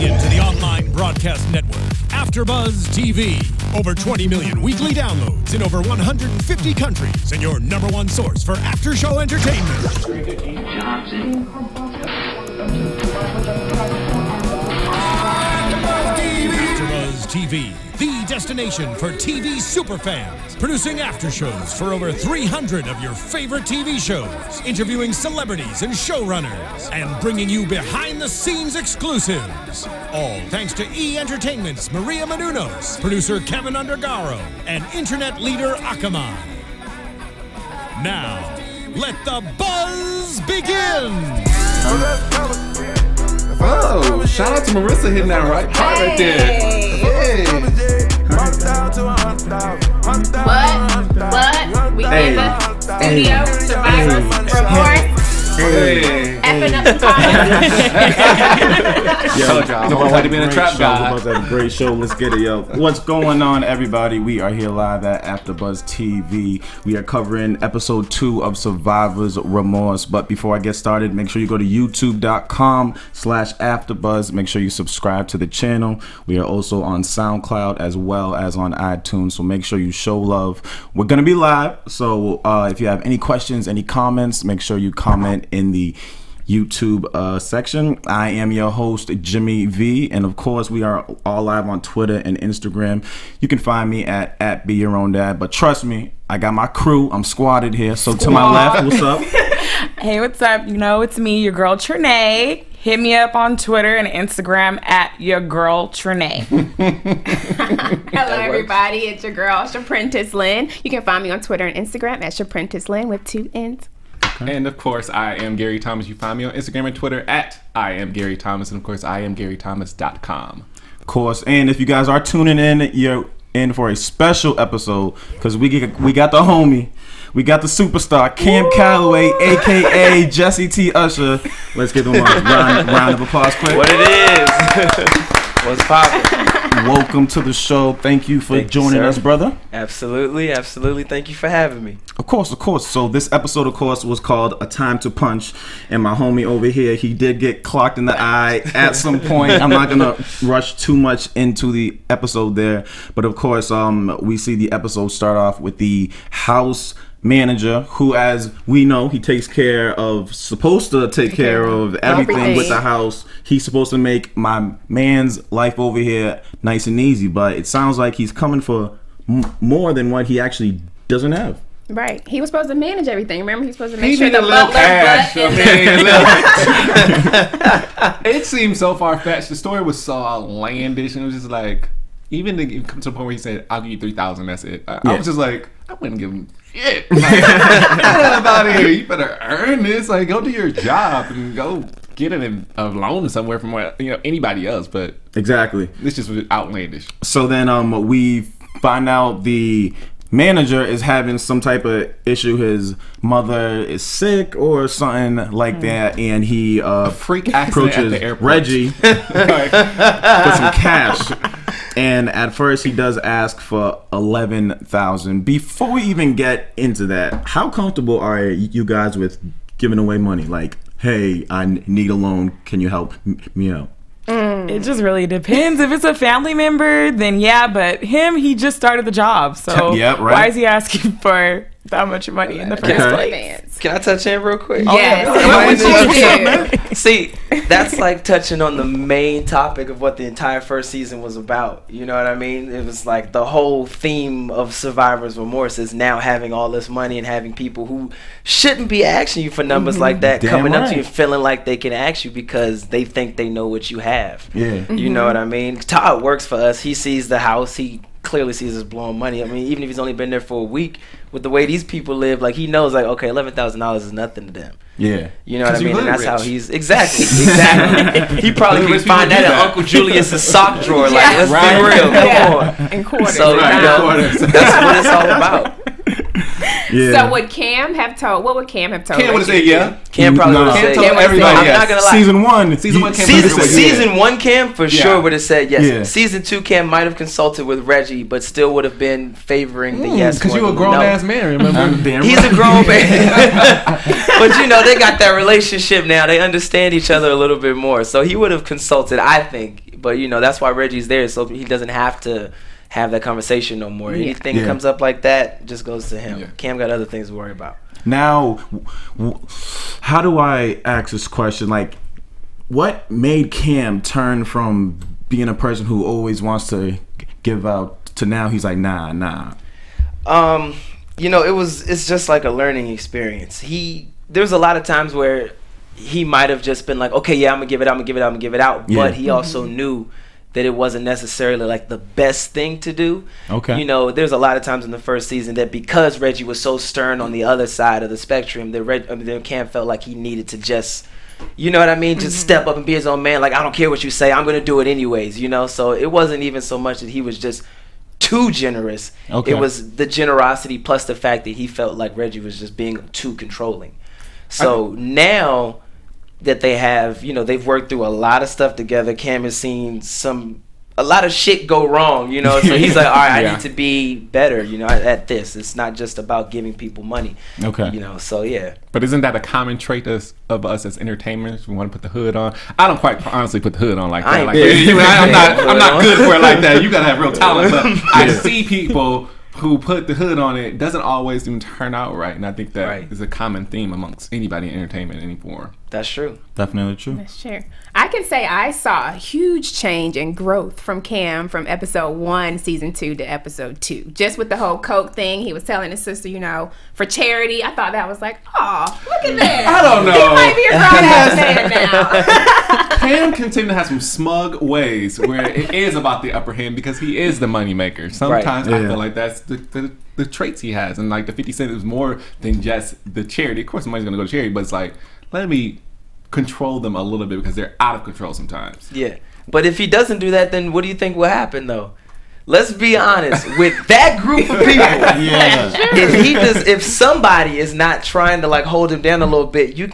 into the online broadcast network, AFTERBUZZ TV. Over 20 million weekly downloads in over 150 countries, and your #1 source for after-show entertainment. AFTERBUZZ TV, the destination for TV superfans. Producing after-shows for over 300 of your favorite TV shows. Interviewing celebrities and showrunners. And bringing you behind-the-scenes exclusives. All thanks to E! Entertainment's Maria Menounos, producer Kevin Undergaro, and internet leader Akamai. Now, let the buzz begin! Oh, shout out to Marissa hitting that right part right there. Hey. What? We in the studio, Survivors, Remorse. Effing up the Yo, no way to be in a trap guy. We're about to have a great show. Let's get it, yo. What's going on, everybody? We are here live at AFTERBUZZ TV. We are covering episode 2 of Survivors Remorse. But before I get started, make sure you go to youtube.com/AFTERBUZZ. Make sure you subscribe to the channel. We are also on SoundCloud as well as on iTunes. So make sure you show love. We're going to be live. So if you have any questions, any comments, make sure you comment in the YouTube section. I am your host, Jimmy V, and of course we are all live on Twitter and Instagram. You can find me at @BeYourOwnDad, but trust me, I got my crew. I'm squatted here. So to my left, what's up? Hey, what's up? You know, it's me, your girl Trene. Hit me up on Twitter and Instagram at your girl Trene. Hello, everybody. It's your girl Shaprintace Lynn. You can find me on Twitter and Instagram at Shaprintace Lynn with 2 N's. And of course, I am Gary Thomas. You find me on Instagram and Twitter at I am Gary Thomas, and of course, I am GaryThomas.com. Of course, and if you guys are tuning in, you're in for a special episode because we got the homie, we got the superstar Cam Calloway, aka Jessie T Usher. Let's give him a round of applause, quick. What it is? What's poppin'? Welcome to the show. Thank you for joining us, brother. Absolutely, absolutely. Thank you for having me. Of course, of course. So this episode, of course, was called A Time to Punch. And my homie over here, he did get clocked in the eye at some point. I'm not going to rush too much into the episode there. But of course, we see the episode start off with the house manager who, as we know, he takes care of, supposed to take care of everything with the house. He's supposed to make my man's life over here nice and easy, but it sounds like he's coming for more than what he actually doesn't have. Right. He was supposed to manage everything. Remember, he was supposed to make sure the butler butt It seemed so far-fetched. The story was so outlandish, and it was just like, even to come to the point where he said, "I'll give you 3,000. That's it." I was just like, I wouldn't give him shit. Like, get out of here. You better earn this. Like, go do your job and go get a loan somewhere from anybody else. But exactly, this just was outlandish. So then we find out the manager is having some type of issue. His mother is sick or something like that, and he freak approaches at the Reggie for some cash. And at first he does ask for 11,000. Before we even get into that, how comfortable are you guys with giving away money? Like, hey, I need a loan, can you help me out? It just really depends. If it's a family member, then yeah, but he just started the job, so why is he asking for that much money in the first place? Can I touch in real quick? Yes. See, that's like touching on the main topic of what the entire first season was about. You know what I mean? It was like the whole theme of Survivor's Remorse is now having all this money and having people who shouldn't be asking you for numbers like that coming up to you feeling like they can ask you because they think they know what you have. Yeah. You know what I mean? Todd works for us. He sees the house. He clearly sees us blowing money. I mean, even if he's only been there for a week, with the way these people live, like, he knows, like, okay, $11,000 is nothing to them. Yeah. You know what I mean? And that's how he's exactly. He probably can find that in Uncle Julius's sock drawer. Like, let's be real. Come on. In quarters. So that's what it's all about. Yeah. So would Cam have told? What would Cam have told? Cam would have said yeah. Cam probably would have said everybody. I'm not gonna lie. Season one, Cam for sure would have said yes. Yeah. Season 2, Cam might have consulted with Reggie, but still would have been favoring the yes. Because you a grown ass man, remember? He's a grown man. But you know, they got that relationship now. They understand each other a little bit more. So he would have consulted, I think, But you know, that's why Reggie's there, so he doesn't have to have that conversation no more. Anything comes up like that just goes to him. Cam got other things to worry about. Now, how do I ask this question? Like, what made Cam turn from being a person who always wants to give out to now he's like, nah? You know, it's just like a learning experience. There's a lot of times where he might have just been like, okay, yeah, I'm gonna give it out. But he also knew that it wasn't necessarily like the best thing to do. Okay. You know, there's a lot of times in the first season that because Reggie was so stern on the other side of the spectrum, that Cam felt like he needed to just, you know what I mean, just step up and be his own man. Like, I don't care what you say, I'm gonna do it anyways. You know, so it wasn't even so much that he was just too generous. It was the generosity plus the fact that he felt like Reggie was just being too controlling. So now that they have, you know, they've worked through a lot of stuff together. Cam has seen a lot of shit go wrong, you know, so he's like, all right, I need to be better, you know, at this. It's not just about giving people money. Okay. You know, so yeah. But isn't that a common trait of us as entertainers? We want to put the hood on. I don't quite honestly put the hood on like that. I'm not good for it like that. You gotta have real talent. But I see people who put the hood on it doesn't always even turn out right, and I think that is a common theme amongst anybody in entertainment in any form. That's true. Definitely true. That's true. I can say I saw a huge change and growth from Cam from episode 1, season 2 to episode 2. Just with the whole Coke thing, he was telling his sister, you know, for charity. I thought that was like, oh, look at that. I don't know. He might be a grown-ass man now. Cam continues to have some smug ways where it is about the upper hand because he is the moneymaker. Sometimes I feel like that's the traits he has. And like the 50 Cent is more than just the charity. Of course, the money's going to go to charity, but it's like, let me control them a little bit because they're out of control sometimes. Yeah. But if he doesn't do that, then what do you think will happen though? Let's be honest. With that group of people, if somebody is not trying to like hold him down a little bit, you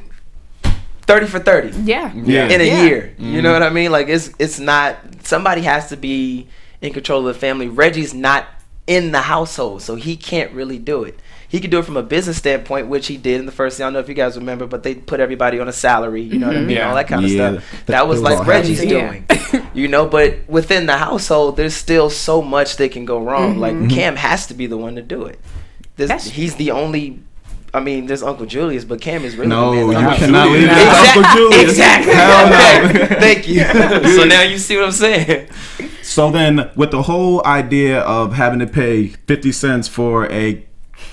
30 for 30. In a year. You know what I mean? Like it's not, somebody has to be in control of the family. Reggie's not in the household, so he can't really do it. He could do it from a business standpoint, which he did in the first season. I don't know if you guys remember, but they put everybody on a salary, you know what I mean? All that kind of stuff. That was like Reggie's doing. You know, but within the household, there's still so much that can go wrong. Like, Cam has to be the one to do do it. He's the only... I mean, there's Uncle Julius, but Cam is really the man. You cannot leave Uncle Julius. Exactly. Okay. Thank you. So now you see what I'm saying. So then, with the whole idea of having to pay 50 cents for a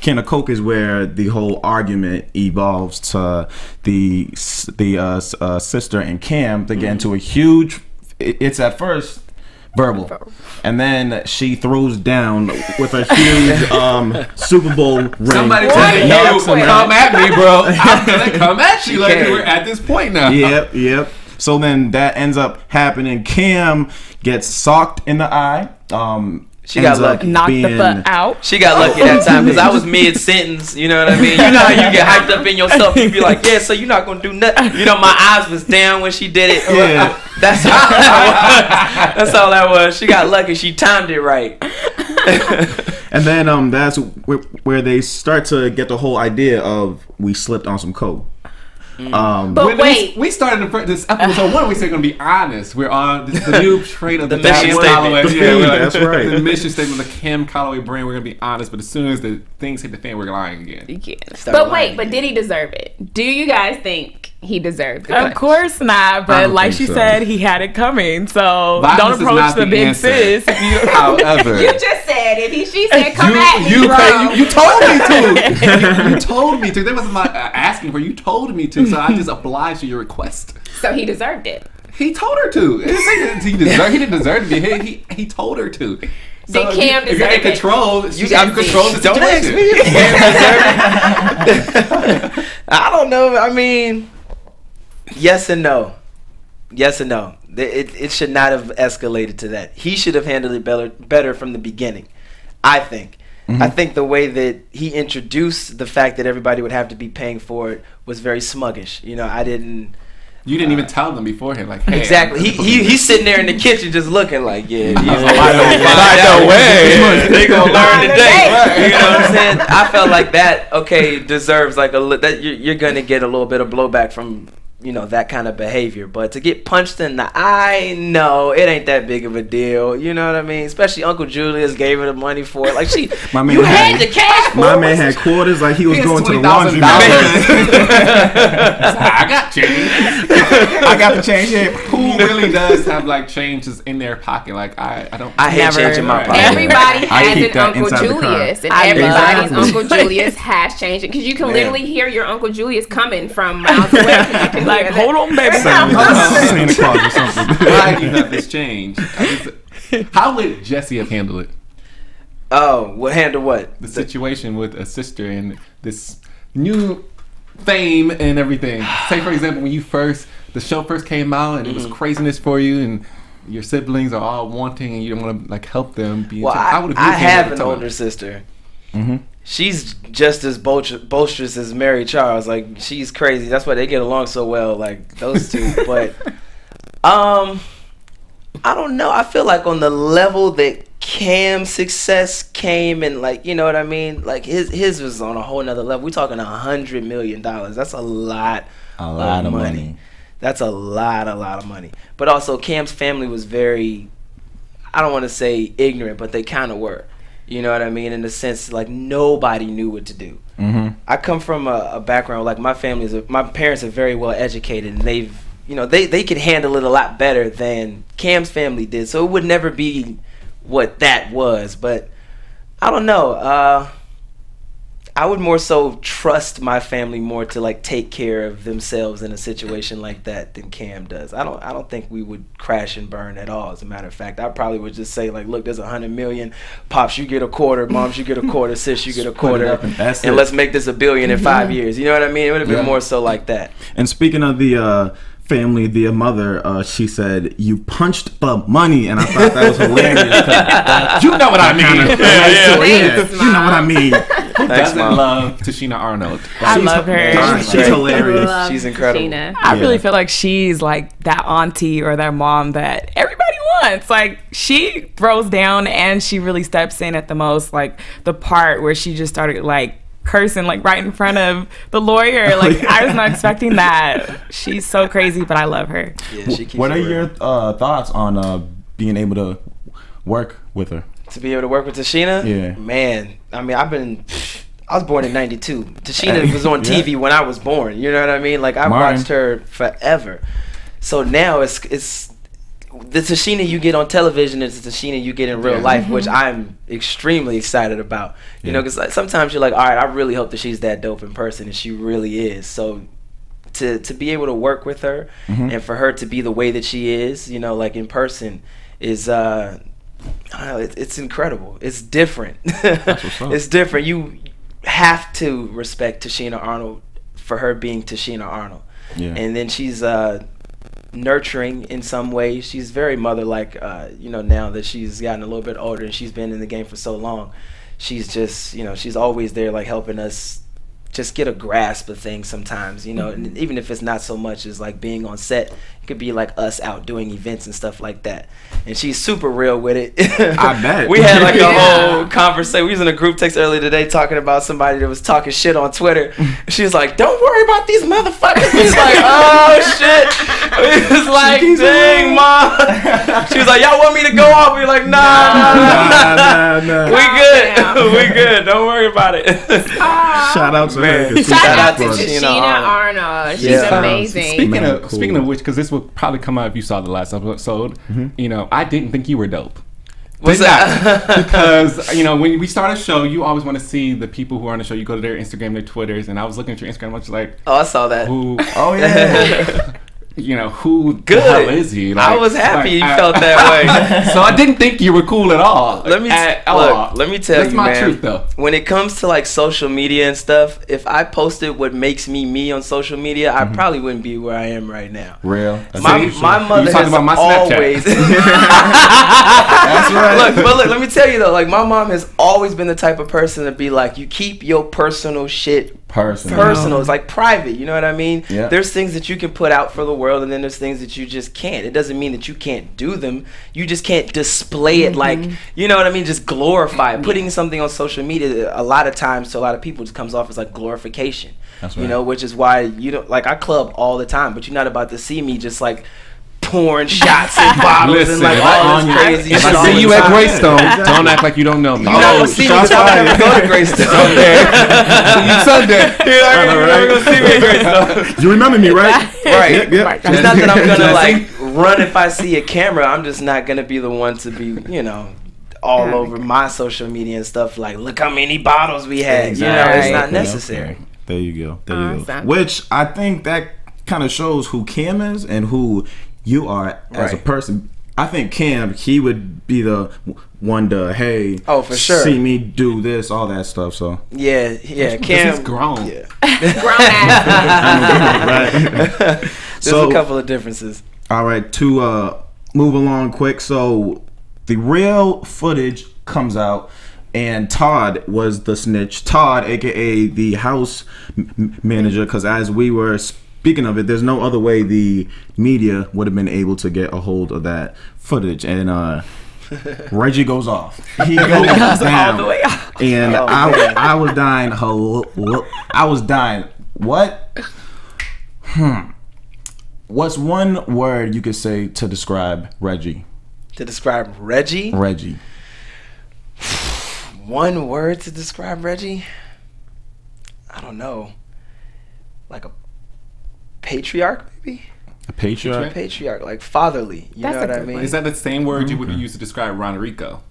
can of Coke is where the whole argument evolves to the sister and Cam to get into a huge. It's at first verbal, and then she throws down with a huge Super Bowl ring. Somebody telling you, come at me, bro. I'm gonna come at you. Like we're at this point now. Yep. So then that ends up happening. Cam gets socked in the eye. She got lucky. Knocked the butt out. She got lucky that time because I was mid-sentence. You know what I mean? You know how you get hyped up in yourself. You be like, yeah, so you're not going to do nothing. You know, my eyes was down when she did it. Yeah. That's all that was. That's all that was. She got lucky. She timed it right. And then that's where they start to get the whole idea of we slipped on some coke. But wait, we started this episode 1. We said going to be honest. We're on the new trait of the Cam Calloway. That's right. The mission statement of the Cam Calloway brand. We're going to be honest, but as soon as the things hit the fan, we're lying again. But wait, but did he deserve it? Do you guys think he deserved it? Of course not. But like she said, he had it coming. So don't approach the big sis. However, you just said she said come at me. You told me to. You told me to. That wasn't my asking for. You told me to. So I just obliged to your request. So he deserved it. He told her to. He didn't deserve to be hit. He told her to. So Did Cam deserve it? If you're in control, you got to control the situation. Don't ask me. I don't know. I mean, yes and no. Yes and no. It should not have escalated to that. He should have handled it better from the beginning, I think. I think the way that he introduced the fact that everybody would have to be paying for it was very smuggish. You know, you didn't even tell them beforehand, like, hey. Exactly. He's sitting there in the kitchen just looking like, yeah, by the way, they gonna learn today. You know what I'm saying? I felt like that. Okay, deserves like that. You're gonna get a little bit of blowback from you know, that kind of behavior. But to get punched in the eye, no, it ain't that big of a deal. You know what I mean? Especially Uncle Julius gave her the money for it. Like, you had the cash. My man had quarters like he was going to the laundry. I got change. I got the change here. Who really does have like changes in their pocket? Like I don't. I hate change in my pocket. Everybody has an Uncle Julius, and everybody's Uncle Julius has changed because you can literally hear your Uncle Julius coming from miles away. Like, hold on, baby. Santa Claus or something. Why do you have this change? How would Jessie have handled it? Oh, well, handle what? The situation with a sister and this new fame and everything. Say, for example, when the show first came out and it was craziness for you and your siblings are all wanting and you don't want to like help them be. Well, I have an older sister. She's just as boisterous as Mary Charles. Like, she's crazy. That's why they get along so well, like those two. But I don't know. I feel like on the level that Cam's success came and, like, you know what I mean? Like, his was on a whole nother level. We're talking $100 million. That's a lot of money. That's a lot of money. But also, Cam's family was very, I don't want to say ignorant, but they kind of were. You know what I mean? In the sense, like, nobody knew what to do. I come from a background, like, my parents are very well educated, and they've, you know, they could handle it a lot better than Cam's family did. So it would never be what that was. But I don't know. I would more so trust my family more to, like, take care of themselves in a situation like that than Cam does. I don't think we would crash and burn at all. As a matter of fact, I probably would just say, like, look, there's $100 million. Pops, you get a quarter. Moms, you get a quarter. Sis, you get a quarter. And let's make this $1 billion in 5 years. You know what I mean? It would have been more so like that. And speaking of the family, the mother, she said, "You punched the money," and I thought that was hilarious. You know what I mean? You know what I mean. Who doesn't love Tichina Arnold? I love her. She's hilarious. She's incredible. Tichina. I really feel like she's like that auntie or that mom that everybody wants. Like, she throws down and she really steps in at the most. Like, the part where she just started, like, cursing, like, right in front of the lawyer. Like, I was not expecting that. She's so crazy, but I love her. Yeah, she keeps what are your thoughts on being able to work with her? To be able to work with Tichina? Yeah. Man, I mean, I was born in '92. Tichina was on TV when I was born. You know what I mean? Like, I watched her forever. So now it's the Tichina you get on television is the Tichina you get in real life, which I'm extremely excited about. You know, because like, sometimes you're like, all right, I really hope that she's that dope in person, and she really is. So to be able to work with her and for her to be the way that she is, you know, like in person, is I don't know, it's incredible. It's different. It's different. You have to respect Tichina Arnold for her being Tichina Arnold. And then she's nurturing in some ways. She's very mother-like, you know, now that she's gotten a little bit older and she's been in the game for so long. She's just, you know, she's always there, like, helping us just get a grasp of things sometimes, you know, and even if it's not so much as like being on set, it could be like us out doing events and stuff like that. And she's super real with it. I bet. We had like a whole conversation. We was in a group text earlier today talking about somebody that was talking shit on Twitter. She was like, "Don't worry about these motherfuckers." He's like, "Oh shit." It was like, "Dang, mom." She was like, "Y'all want me to go off?" We were like, nah. We good. We good. Don't worry about it. Shout out to her. Shout out to Tichina Arnold. She's amazing. Speaking of which, because this will probably come out if you saw the last episode, you know, I didn't think you were dope. What's that? Because, you know, when we start a show, you always want to see the people who are on the show. You go to their Instagram, their Twitters, and I was looking at your Instagram, I was like, oh, I saw that. Oh, yeah. You know, who good the hell is he? Like, I was happy you felt that way. So I didn't think you were cool at all. Let me tell That's you, my man. truth, though. When it comes to like social media and stuff, if I posted what makes me on social media, I probably wouldn't be where I am right now. Real. My mother has about my always. That's right. Look, let me tell you though, like my mom has always been the type of person to be like, you keep your personal shit personal. It's like private, you know what I mean? Yeah. There's things that you can put out for the world, and then there's things that you just can't. It doesn't mean that you can't do them. You just can't display it like, you know what I mean? Just glorify it. Putting something on social media a lot of times to a lot of people just comes off as like glorification. That's right. You know, which is why you don't like I club all the time, but you're not about to see me just like pouring shots and bottles and like all this crazy If shit. I see you at Greystone, don't act like you don't know me. You never see me because I never go to Greystone. You Sunday. You're never gonna see me at Greystone. You remember me, right? Right. Yep. It's not that I'm gonna like run if I see a camera. I'm just not gonna be the one to be, you know, all over my social media and stuff like, look how many bottles we had. You know, it's not necessary. There you go. There you go. Awesome. Which I think that kind of shows who Cam is and who you are as a person. I think Cam, he would be the one to, hey, oh, for sure, see me do this, all that stuff. So yeah, Cam, he's grown. Yeah. Grown ass. There's a couple of differences. All right, to move along quick. So the real footage comes out, and Todd was the snitch. Todd, aka the house manager, because as we were speaking of it, there's no other way the media would have been able to get a hold of that footage. And Reggie goes off. He goes down. All the way off. And I was dying. I was dying. What? What's one word you could say to describe Reggie? To describe Reggie? Reggie. One word to describe Reggie? I don't know. Like a patriarch, maybe? A patriarch? Patriarch, like fatherly. You know what I mean? Is that the same word you would use to describe Ron Rico?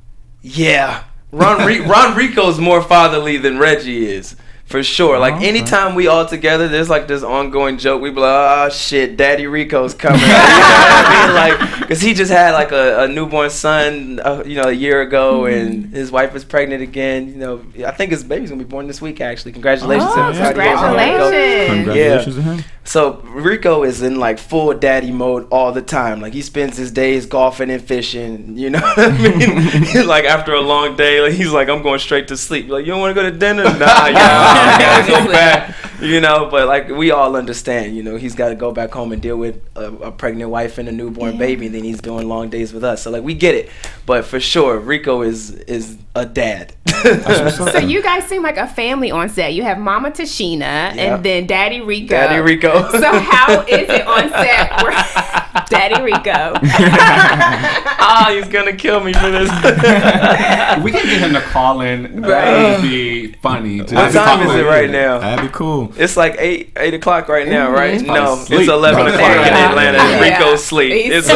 Yeah. Ron Rico's more fatherly than Reggie is. For sure. Like, anytime we all together, there's like this ongoing joke. We be like, oh, shit, Daddy Rico's coming. You know what I mean? Like, because he just had like a newborn son, you know, a year ago, and his wife is pregnant again. You know, I think his baby's going to be born this week, actually. Congratulations to him. Congratulations. To him. So Rico is in like full daddy mode all the time. Like, he spends his days golfing and fishing. You know what I mean? Like, after a long day, like, he's like, I'm going straight to sleep. Like, you don't want to go to dinner? Nah, yeah. I gotta go back, you know, but like we all understand, you know, he's got to go back home and deal with a pregnant wife and a newborn baby, and then he's doing long days with us. So like we get it, but for sure, Rico is a dad. So you guys seem like a family on set. You have Mama Tichina and then Daddy Rico. Daddy Rico. So how is it on set? Daddy Rico. Oh, he's gonna kill me for this. We can get him to call in. Right. It'd be funny. What time is it right now? That'd be cool. It's like 8 o'clock right now, right? No, Sleep. it's 11 o'clock in Atlanta. Yeah. Rico's sleep. He's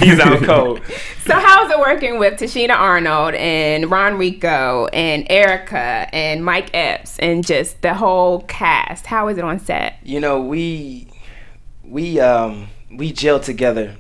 He's out cold. So how's it working with Tichina Arnold and Ron Rico and Erica and Mike Epps and just the whole cast? How is it on set? You know, we gelled together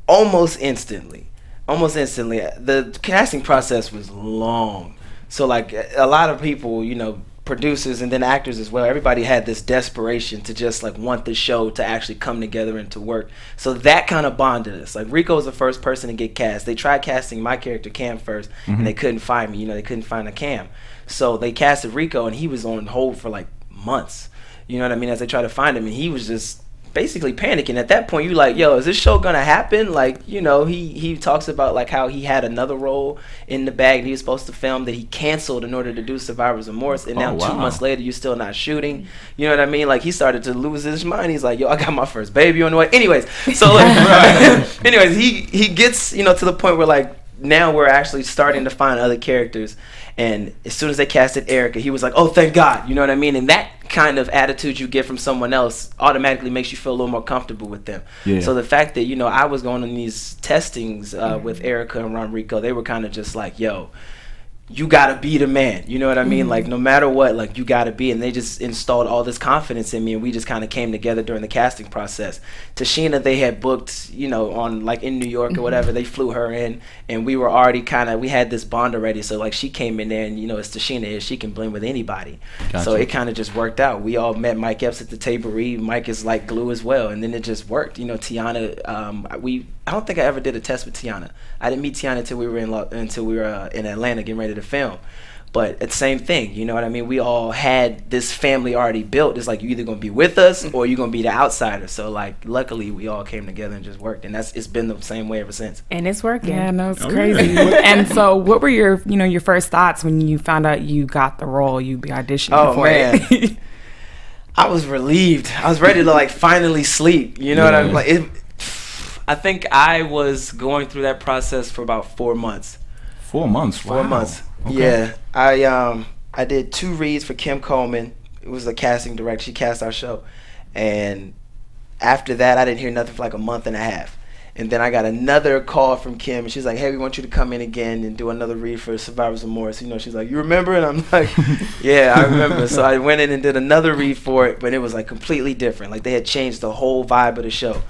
almost instantly. The casting process was long. So like a lot of people, you know, producers and then actors as well, everybody had this desperation to just like want the show to actually come together and to work. So that kind of bonded us. Like Rico was the first person to get cast. They tried casting my character Cam first, and they couldn't find me. You know, they couldn't find a Cam. So they casted Rico, and he was on hold for like months. You know what I mean? As they tried to find him, and he was just basically panicking. At that point, you like, yo, is this show gonna happen? Like, you know, he talks about like how he had another role in the bag that he was supposed to film that he canceled in order to do Survivor's Remorse, and now 2 months later you're still not shooting. You know what I mean? Like, he started to lose his mind. He's like, yo, I got my first baby on the way. Anyways, so like, anyways, he gets, you know, to the point where like now we're actually starting to find other characters. And as soon as they casted Erica, he was like, oh, thank God. You know what I mean? And that kind of attitude you get from someone else automatically makes you feel a little more comfortable with them. Yeah. So the fact that, you know, I was going on these testings with Erica and Ron Rico, they were kind of just like, yo, you gotta be the man. You know what I mean? Like, no matter what, like, you gotta be. And they just installed all this confidence in me, and we just kind of came together during the casting process. Tichina, they had booked, you know, on like in New York or whatever. They flew her in, and we were already we had this bond already. So like, she came in there, and you know, as Tichina is, she can blend with anybody. Gotcha. So it kind of just worked out. We all met Mike Epps at the table. Mike is like glue as well, and then it just worked. You know, Tiana, I don't think I ever did a test with Tiana. I didn't meet Tiana until we were in Atlanta getting ready to film. But it's the same thing, you know what I mean? We all had this family already built. It's like, you either gonna be with us or you're gonna be the outsider. So like, luckily we all came together and just worked, and it's been the same way ever since. And it's working. Yeah, no, it's crazy. And so, what were your, your first thoughts when you found out you got the role, you be auditioning for it? I was relieved. I was ready to like finally sleep. You know what I mean? Like, I think I was going through that process for about 4 months. 4 months. 4 months. Okay. Yeah, I did 2 reads for Kim Coleman. It was a casting director. She cast our show, and after that, I didn't hear nothing for like a month and a half. And then I got another call from Kim, and she's like, "Hey, we want you to come in again and do another read for Survivor's Remorse." You know, she's like, "You remember?" And I'm like, "Yeah, I remember." So I went in and did another read for it, but it was like completely different. Like they had changed the whole vibe of the show,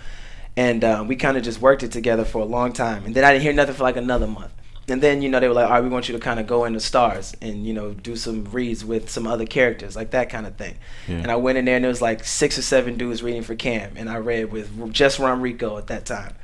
and we kind of just worked it together for a long time. And then I didn't hear nothing for like another month. And then, they were like, "All right, we want you to kind of go into Starz and, do some reads with some other characters," like that kind of thing. Yeah. And I went in there, and there was like 6 or 7 dudes reading for Cam, and I read with just Rico at that time.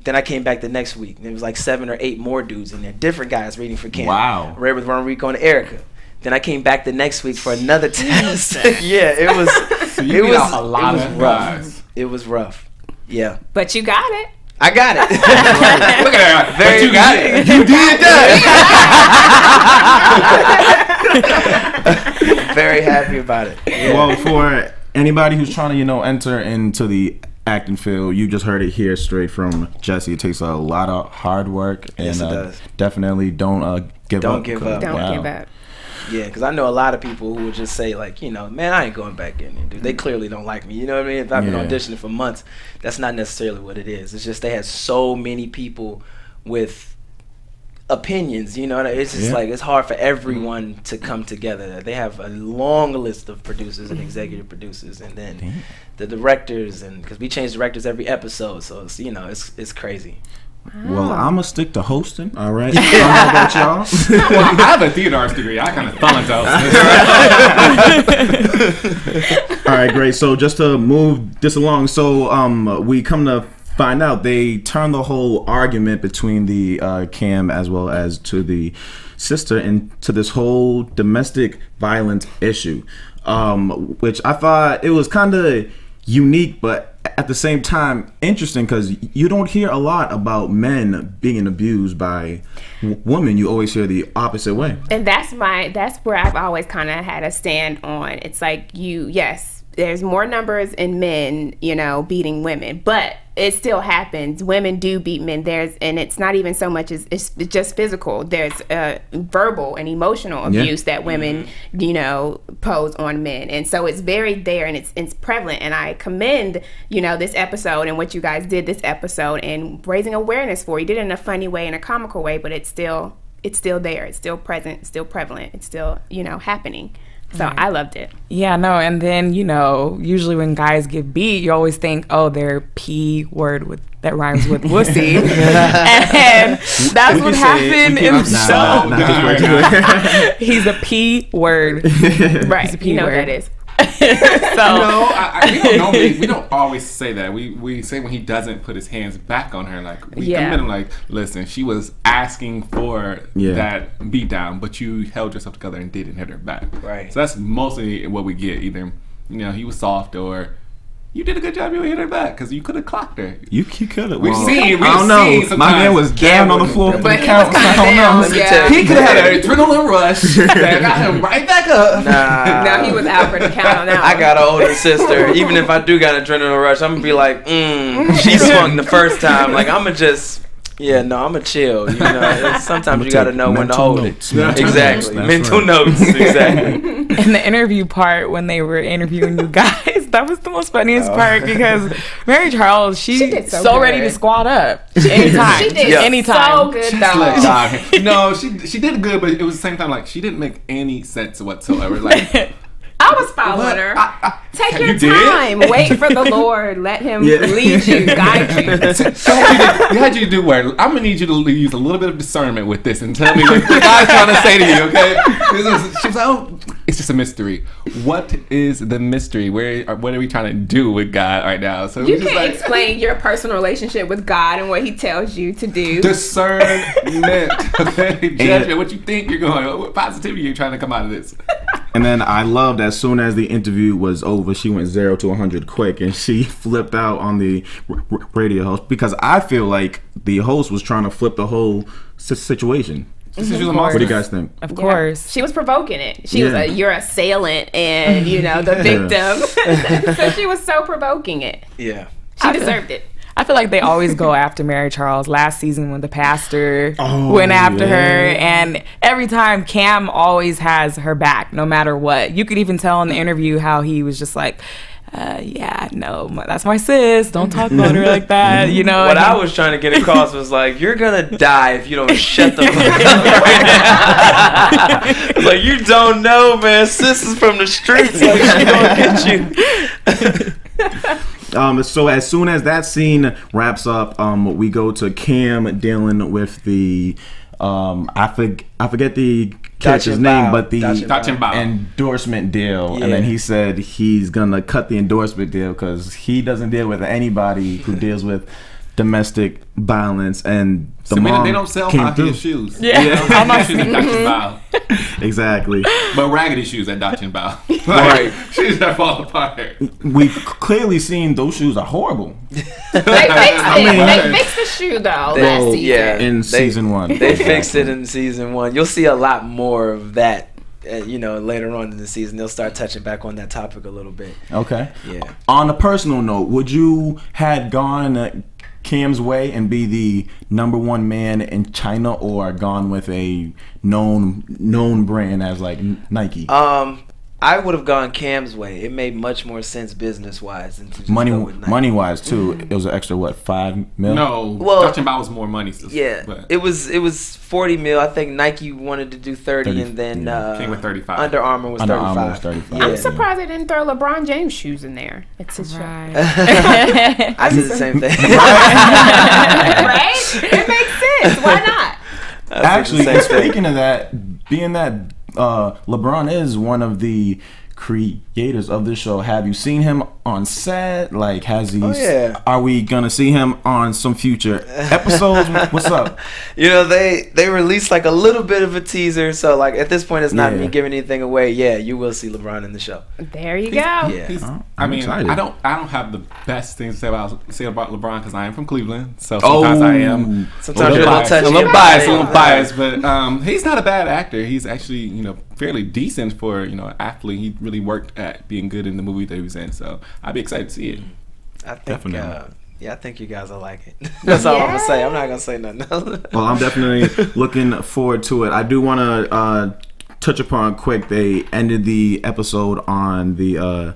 Then I came back the next week, and there was like 7 or 8 more dudes in there, different guys reading for Cam. Wow. I read with Rico and Erica. Then I came back the next week for another test. Yeah, it was. So you it was a lot of guys. It was rough. Yeah. But you got it. I got it. Look at that. But you got it. You did that. Very happy about it. Yeah. Well, for anybody who's trying to, enter into the acting field, you just heard it here straight from Jessie. It takes a lot of hard work, and yes, it does. Definitely don't give up. Don't give up. Don't give up. Yeah, because I know a lot of people who would just say, like, man, I ain't going back in there, dude. They clearly don't like me. You know what I mean? If I've been auditioning for months, that's not necessarily what it is. It's just they had so many people with opinions, It's just like, it's hard for everyone to come together. They have a long list of producers and executive producers, and then the directors, and because we change directors every episode, so it's, it's crazy. Well, I'm going to stick to hosting, all right? I don't know about y'all. Well, I have a theater arts degree. I kind of fell into All right, great. So just to move this along, so we come to find out they turned the whole argument between the Cam as well as to the sister into this whole domestic violence issue, which I thought it was kind of unique, but at the same time interesting, because you don't hear a lot about men being abused by women. You always hear the opposite way, and that's where I've always kind of had a stand on. It's like, there's more numbers in men, beating women, but it still happens. Women do beat men. And it's not even so much as it's just physical. There's verbal and emotional abuse that women, pose on men. And so it's very there, and it's prevalent. And I commend, this episode and what you guys did this episode and raising awareness for. You did it in a funny way, in a comical way, but it's still there. It's still present. It's still prevalent. It's still, happening. So I loved it. Yeah, no, and then, usually when guys get beat, you always think, oh, they're P word that rhymes with wussy. And that's what happened in the show. He's a P word. Right, he's a P word. That is. We don't always say that. We say when he doesn't put his hands back on her, like we commend him, like, listen, she was asking for that beat down, but you held yourself together and didn't hit her back. Right. So that's mostly what we get. Either he was soft, or you did a good job, you hit her back, because you could have clocked her. You could have. We've seen. I don't know. My man was down on the floor for the count. I don't know. He could have had an adrenaline rush that got him right back up. Nah. No, he was out for the count on that one. I got an older sister. Even if I do got an adrenaline rush, I'm gonna be like, she swung the first time. Like, I'm gonna just. I'm gonna chill. Sometimes you gotta know when to hold it. Exactly. Mental notes. Exactly. In the interview part, when they were interviewing you guys, that was the most funniest part, because Mary Charles, she did so ready to squat up anytime. She did anytime. So good though. No, she did good, but it was the same time, like, she didn't make any sense whatsoever. Like, I was following her. Take your time. Wait for the Lord. Let him lead you, guide you. So how'd you do work? I'm going to need you to use a little bit of discernment with this and tell me what God's trying to say to you, okay? She was like, it's just a mystery. What is the mystery? What are we trying to do with God right now? So you can't explain your personal relationship with God and what He tells you to do. Discernment, judgment. What you think you're going? What positivity you're trying to come out of this? And then I loved as soon as the interview was over, she went 0 to 100 quick, and she flipped out on the radio host because I feel like the host was trying to flip the whole situation. What do you guys think? Of course. She was provoking it. She was your assailant and, the victim. So she was so provoking it. Yeah. She deserved it. I feel like they always go after Mary Charles. Last season when the pastor went after her, and every time Cam always has her back, no matter what. You could even tell in the interview how he was just like, no, that's my sis. Don't talk about her like that. What I was trying to get across was like, you're gonna die if you don't shut the fuck up. Like, you don't know, man. Sis is from the streets. Like, she gonna get you. So as soon as that scene wraps up, we go to Cam dealing with the I forget the character's name, but the endorsement deal. And then he said he's gonna cut the endorsement deal because he doesn't deal with anybody who deals with domestic violence. And the mom they don't sell came high through. heel shoes. Yeah. Shoes at Dutch and Bow. Exactly. But raggedy shoes at Dutch and Bow. Like, shoes that fall apart. We've clearly seen those shoes are horrible. They fixed it. They fixed the shoe though last season. Yeah, in season 1. They fixed it in season 1. You'll see a lot more of that. Later on in the season, they'll start touching back on that topic a little bit. Okay. Yeah. On a personal note, would you had gone Cam's way and be the #1 man in China, or gone with a known brand as like Nike? I would have gone Cam's way. It made much more sense business wise than to just money go with Nike. money wise too. It was an extra $5 million. No, well, Dutch and Bow was more money. But it was 40 mil. I think Nike wanted to do 30 and then came with 35. Under Armour was 35. Yeah. I'm surprised they didn't throw LeBron James shoes in there. It's his show. I did the same thing. Right? It makes sense. Why not? Actually, speaking of that, being that LeBron is one of the creators of this show, have you seen him on set? Like, has he? Are we gonna see him on some future episodes? What's up? They released like a little bit of a teaser, so like at this point it's not me giving anything away. Yeah, you will see LeBron in the show. There you go. Yeah. I mean, excited. I don't have the best things to say about LeBron because I am from Cleveland, so sometimes I am sometimes you're a little biased, but he's not a bad actor. He's actually fairly decent for an athlete. He really worked at being good in the movie that he was in, so I'd be excited to see it. I think I think you guys will like it. That's all I'm gonna say. I'm not gonna say nothing else. Well, I'm definitely looking forward to it. I do want to touch upon quick. They ended the episode on the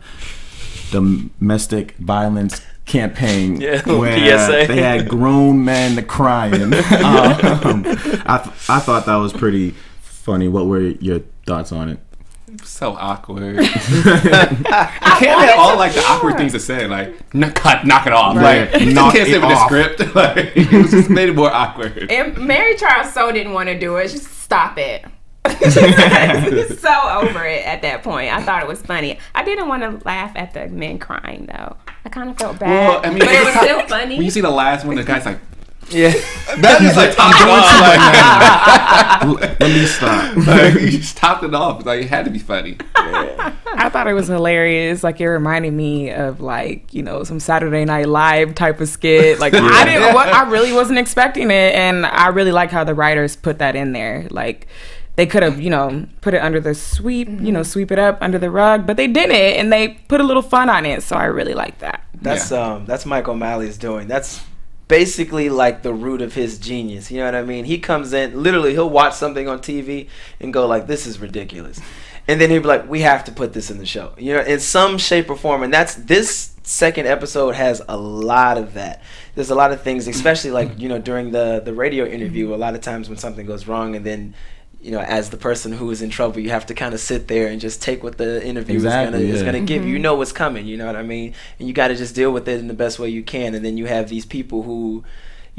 domestic violence campaign where PSA. They had grown men crying. I thought that was pretty funny. What were your thoughts on it? So awkward. You can't have all like the awkward things to say, like knock it off. Right. Like you can't say with the script. Like it was just made it more awkward. And Mary Charles so didn't want to do it. Just stop it. He's so over it at that point. I thought it was funny. I didn't want to laugh at the men crying though. I kind of felt bad. Well, I mean, but it was still funny. When you see the last one, the guy's like, yeah, that is like topped it off. Let me stop. Like, you just topped it off. Like it had to be funny. Yeah. I thought it was hilarious. Like it reminded me of like some Saturday Night Live type of skit. Like I really wasn't expecting it, and I really like how the writers put that in there. Like they could have put it under the sweep, sweep it up under the rug, but they didn't, and they put a little fun on it. So I really like that. That's Mike O'Malley's doing. That's basically like the root of his genius. You know what I mean? He comes in, literally he'll watch something on TV and go like, this is ridiculous. And then he'll be like, we have to put this in the show. In some shape or form. And this second episode has a lot of that. There's a lot of things, especially like, during the radio interview, a lot of times when something goes wrong and then as the person who is in trouble, you have to kind of sit there and just take what the interview is gonna give you. You know what's coming, you know what I mean? And you got to just deal with it in the best way you can. And then you have these people who,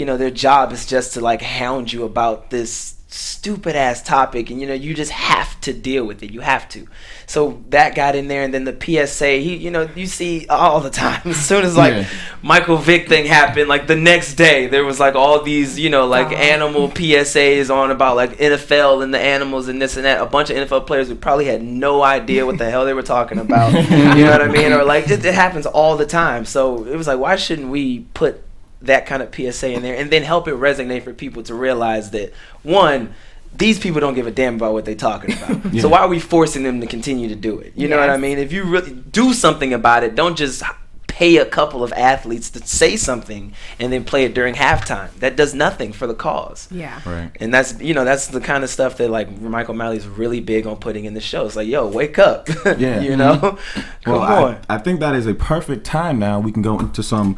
you know, their job is just to like hound you about this stupid ass topic, and you know, you just have to deal with it. You have to. So that got in there, and then the PSA, you know, you see all the time. As soon as like Michael Vick thing happened, like the next day there was like all these, you know, like animal PSAs on about like NFL and the animals and this and that. A bunch of NFL players who probably had no idea what the hell they were talking about. You know what I mean? Or like it happens all the time. So it was like, why shouldn't we put that kind of PSA in there and then help it resonate for people to realize that, one, these people don't give a damn about what they're talking about. So why are we forcing them to continue to do it? You know what I mean? If you really do something about it, don't just pay a couple of athletes to say something and then play it during halftime. That does nothing for the cause. Yeah. Right. And that's, you know, that's the kind of stuff that like Michael Malley's really big on putting in the show. It's like, yo, wake up. Yeah. You know? Come on. I think that is a perfect time now. We can go into some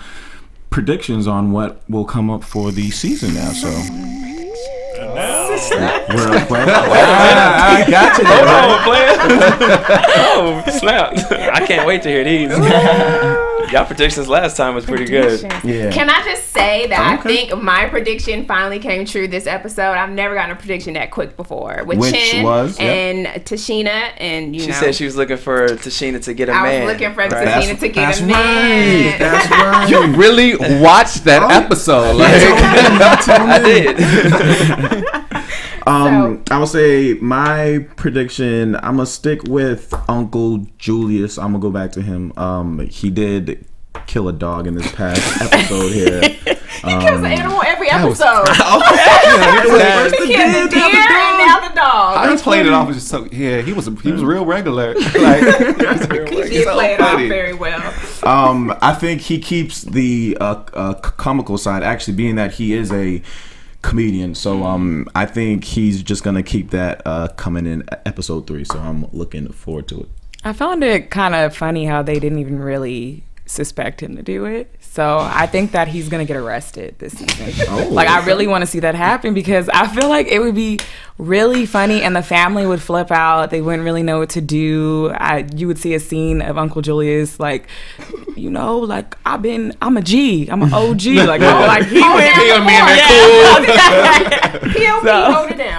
predictions on what will come up for the season now. So I got you there. Oh, snap. I can't wait to hear these. Y'all predictions last time was pretty good. Yeah. Can I just say that I think my prediction finally came true this episode. I've never gotten a prediction that quick before. With Which Chin was? and Tichina, and you know. She said she was looking for Tichina to get a I man. was looking for right? Tichina to get a man. Right. That's right. You really watched that episode? Like, I did. I would say my prediction, I'm gonna stick with Uncle Julius. I'm gonna go back to him. He did kill a dog in this past episode here. He kills an animal every episode. He He killed the deer and now the dog. I played it off as just so. Yeah, he was real regular. Like, He did play it off very well. I think he keeps the comical side, actually, being that he is a comedian. So I think he's just gonna keep that coming in episode 3. So I'm looking forward to it. I found it kind of funny how they didn't even really suspect him to do it. So I think that he's gonna get arrested this season. Like, I really want to see that happen, because I feel like it would be really funny and the family would flip out. They wouldn't really know what to do. You would see a scene of Uncle Julius, like, you know, like, I'm a G, I'm an OG. Like, oh, like he went He'll be in there cool. POV, hold it down.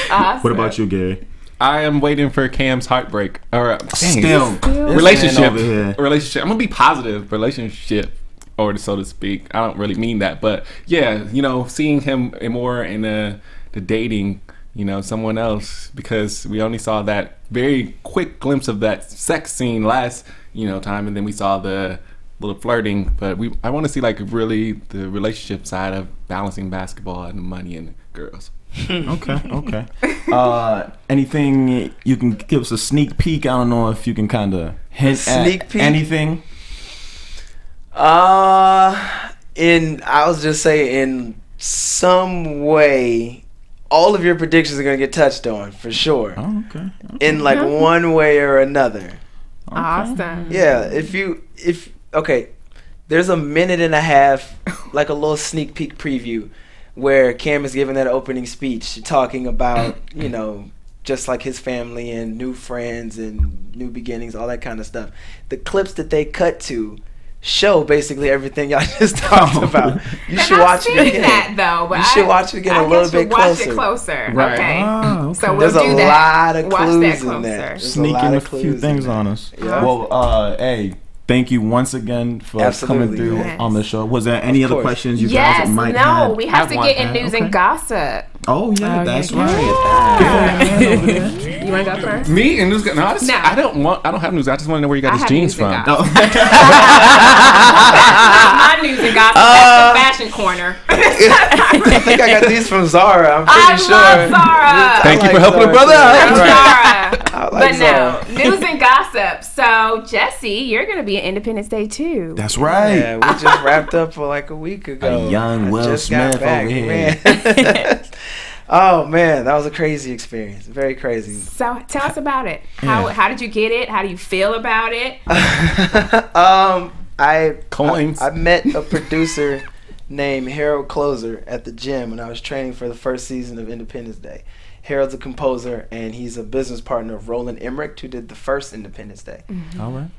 Awesome. What about you, Gary? I am waiting for Cam's heartbreak. Or Still. relationship. Over here. Relationship. I'm gonna be positive. Relationship, or so to speak. I don't really mean that, but yeah, you know, seeing him more in the dating, you know, someone else, because we only saw that very quick glimpse of that sex scene last, you know, time, and then we saw the little flirting. But I want to see like really the relationship side of balancing basketball and money and girls. Okay. Anything you can give us a sneak peek? I don't know if you can kind of hint at anything. I was just saying, in some way, all of your predictions are gonna get touched on for sure. Oh, okay. In like one way or another. Awesome. Yeah. Okay, there's a minute and a half, like a little sneak peek preview, where Cam is giving that opening speech talking about, you know, just like his family and new friends and new beginnings, all that kind of stuff. The clips that they cut to show basically everything y'all just talked about. You should watch it again. That, though, but you should watch it again a little bit closer. Watch it closer. Right. Okay. Oh, okay. So we'll There's do a that. lot of Watch clues that in closer. there. There's Sneaking a few things on us. Yeah. Well, hey, thank you once again for coming through on the show. Was there any other questions you guys might have? No, we have to get in news and gossip. Oh yeah, that's right. You want to go first? Me and news. No, I don't have news. I just want to know where you got his jeans from. My news and gossip. That's the fashion corner. I think I got these from Zara. I'm pretty sure. I love Zara. Thank you for helping a brother out. Zara. But no, news and gossip. So Jessie, you're gonna be at Independence Day too. That's right. Yeah, we just wrapped up for like a week ago. A young Will just got Smith back, over here. Man. Oh man, that was a crazy experience. Very crazy. So tell us about it. How did you get it? How do you feel about it? I met a producer named Harold Closer at the gym when I was training for the first season of Independence Day. Harold's a composer, and he's a business partner of Roland Emmerich, who did the first Independence Day. All right.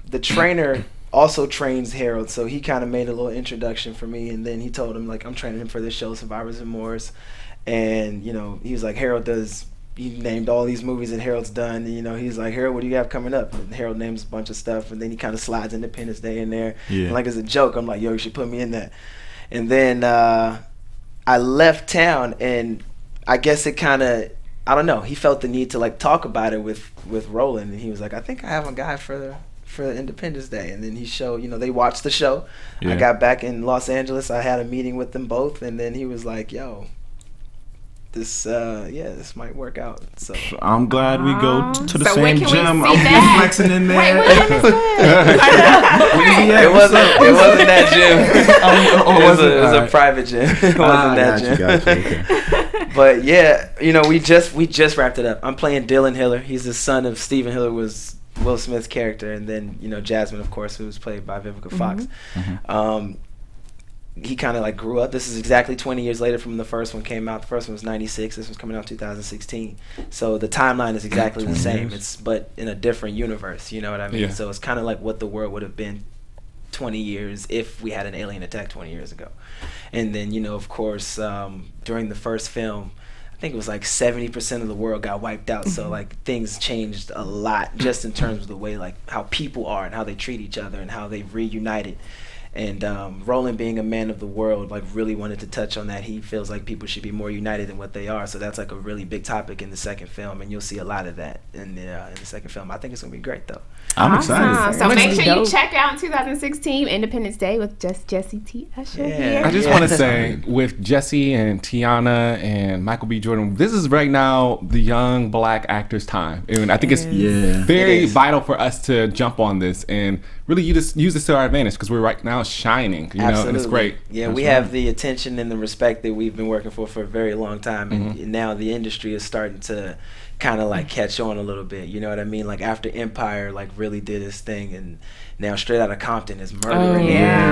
The trainer also trains Harold, so he kind of made a little introduction for me, and then he told him like I'm training him for this show, Survivor's Remorse, and you know he was like Harold does. He named all these movies that Harold's done, and you know he's like Harold, what do you have coming up? And Harold names a bunch of stuff, and then he kind of slides Independence Day in there, and like as a joke, I'm like, yo, you should put me in that. And then I left town, and I guess it kind of, I don't know, he felt the need to like talk about it with Roland, and he was like, I think I have a guy for Independence Day. And then he showed, you know, they watched the show. I got back in Los Angeles, I had a meeting with them both, and then he was like, yo, this this might work out. So I'm glad we go to the So same when can we gym. see I'm that? flexing in there. Wait, what gym is that? it wasn't that gym. It was a Alright. private gym. It wasn't that gym. Gotcha, okay. But yeah, you know, we just wrapped it up. I'm playing Dylan Hiller. He's the son of Stephen Hiller, was Will Smith's character, and then you know Jasmine, of course, who was played by Vivica Fox. He kind of like grew up. This is exactly 20 years later from the first one came out. The first one was 96. This one's coming out 2016. So the timeline is exactly the same. It's but in a different universe. You know what I mean? Yeah. So it's kind of like what the world would have been 20 years if we had an alien attack 20 years ago. And then, you know, of course, during the first film, I think it was like 70% of the world got wiped out. So like things changed a lot just in terms of the way like how people are and how they treat each other and how they've reunited. And Roland, being a man of the world, like really wanted to touch on that. He feels like people should be more united than what they are. So that's like a really big topic in the second film, and you'll see a lot of that in the second film. I think it's gonna be great though. I'm excited. So make sure you dope. check out 2016 Independence Day with just Jessie T Usher Yeah. here. I just want to say, with Jessie and Tiana and Michael B. Jordan, this is right now the young black actors' time. And I think it's very vital for us to jump on this and really use this to our advantage because we're right now shining, you know, and it's great. Yeah, That's we right. have the attention and the respect that we've been working for a very long time, and now the industry is starting to kind of like catch on a little bit. You know what I mean? Like after Empire, like really did his thing, and now Straight Outta Compton is murdering.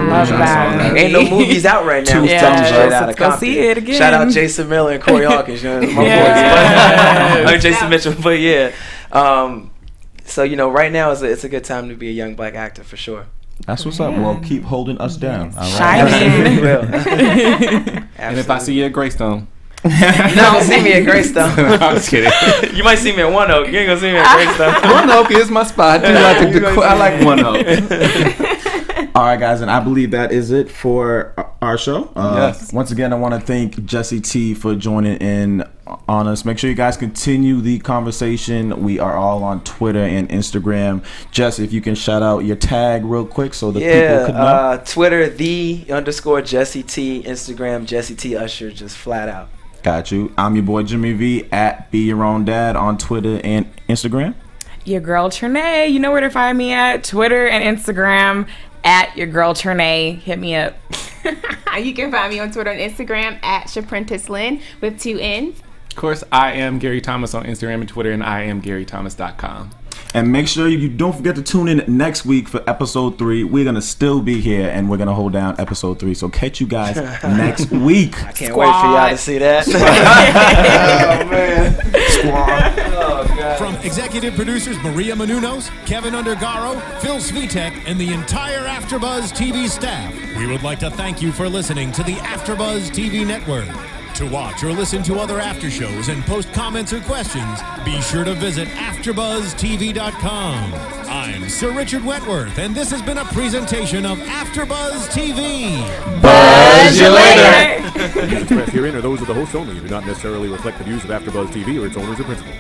Love that. Ain't no movies out right now. Yeah, Straight Outta let's go Compton. see it again. Shout out Jason Miller and Corey Hawkins. You know, my Yeah. boys. Jason Mitchell, but yeah. So you know, right now it's a good time to be a young black actor for sure. That's what's up. Well, keep holding us down. All right. Shining. We will. And if I see you at Greystone. You're not gonna see me at Greystone. I'm just kidding. You might see me at One Oak. You ain't gonna see me at Greystone. One Oak is my spot. I like One Oak. All right, guys, and I believe that is it for our show. Yes. Once again, I want to thank Jessie T for joining in on us. Make sure you guys continue the conversation. We are all on Twitter and Instagram. Jess, if you can shout out your tag real quick so the people could know. Twitter, _Jessie T. Instagram, Jessie T Usher, just flat out. Got you. I'm your boy Jimmy V at Be Your Own Dad on Twitter and Instagram. Your girl Trene, you know where to find me at Twitter and Instagram at your girl Trene. Hit me up. You can find me on Twitter and Instagram at Shaprintace Lynn with 2 N's. Of course, I am Gary Thomas on Instagram and Twitter, and I am GaryThomas.com. And make sure you don't forget to tune in next week for episode 3. We're going to still be here and we're going to hold down episode 3. So catch you guys next week. I can't wait for y'all to see that. Oh, man. Oh, God. From executive producers Maria Menounos, Kevin Undergaro, Phil Svitek, and the entire AfterBuzz TV staff, we would like to thank you for listening to the AfterBuzz TV network. To watch or listen to other after shows and post comments or questions, be sure to visit AfterBuzzTV.com. I'm Sir Richard Wentworth, and this has been a presentation of AfterBuzz TV. Buzz you later. The views expressed herein are those of the hosts only and do not necessarily reflect the views of AfterBuzz TV or its owners or principals.